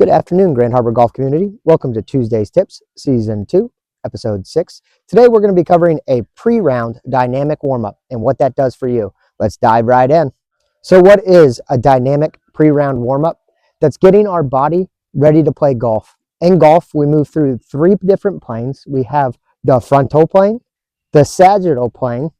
Good afternoon, Grand Harbor Golf community. Welcome to Tuesday's Tips, Season 2, Episode 6. Today we're going to be covering a pre-round dynamic warm-up and what that does for you. Let's dive right in. So what is a dynamic pre-round warm-up? That's getting our body ready to play golf. In golf, we move through three different planes. We have the frontal plane, the sagittal plane,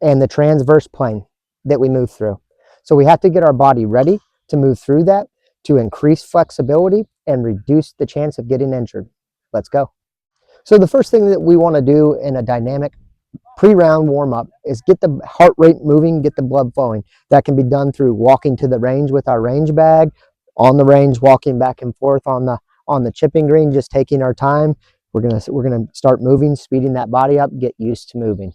and the transverse plane that we move through. So we have to get our body ready to move through that to increase flexibility and reduce the chance of getting injured. Let's go. So the first thing that we want to do in a dynamic pre-round warm-up is get the heart rate moving, get the blood flowing. That can be done through walking to the range with our range bag, on the range, walking back and forth on the chipping green, just taking our time. We're gonna start moving, speeding that body up, get used to moving.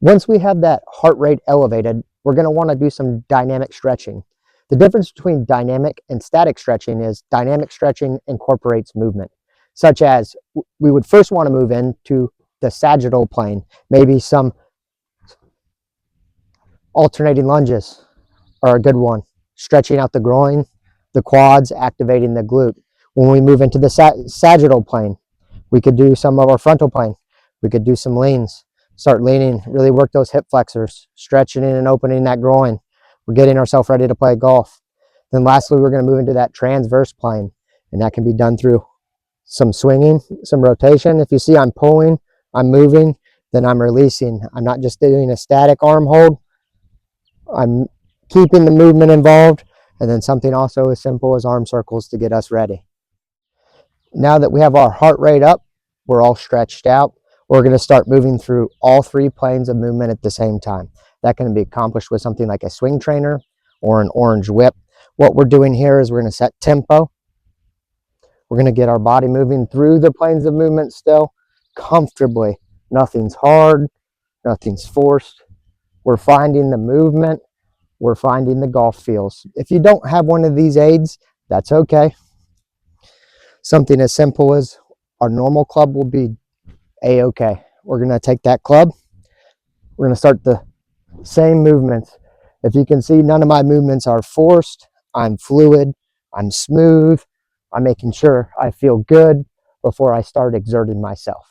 Once we have that heart rate elevated, we're going to want to do some dynamic stretching. The difference between dynamic and static stretching is dynamic stretching incorporates movement, such as we would first want to move into the sagittal plane. Maybe some alternating lunges are a good one, stretching out the groin, the quads, activating the glute. When we move into the sagittal plane, we could do some of our frontal plane. We could do some leans. Start leaning, really work those hip flexors, stretching in and opening that groin. We're getting ourselves ready to play golf. Then lastly, we're going to move into that transverse plane, and that can be done through some swinging, some rotation. If you see I'm pulling, I'm moving, then I'm releasing. I'm not just doing a static arm hold. I'm keeping the movement involved, and then something also as simple as arm circles to get us ready. Now that we have our heart rate up, we're all stretched out, we're going to start moving through all three planes of movement at the same time. That can be accomplished with something like a swing trainer or an orange whip. What we're doing here is we're going to set tempo. We're going to get our body moving through the planes of movement still comfortably. Nothing's hard, nothing's forced. We're finding the movement. We're finding the golf feels. If you don't have one of these aids, that's okay. Something as simple as our normal club will be a-okay. We're going to take that club. We're going to start the same movements. If you can see, none of my movements are forced. I'm fluid. I'm smooth. I'm making sure I feel good before I start exerting myself.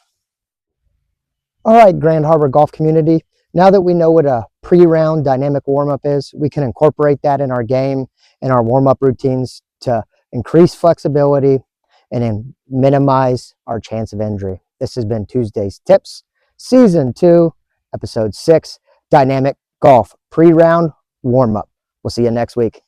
All right, Grand Harbor Golf community. Now that we know what a pre-round dynamic warm-up is, we can incorporate that in our game and our warm-up routines to increase flexibility and then minimize our chance of injury. This has been Tuesday's Tips, Season 2, Episode 6, Dynamic Golf Pre-Round Warm-Up. We'll see you next week.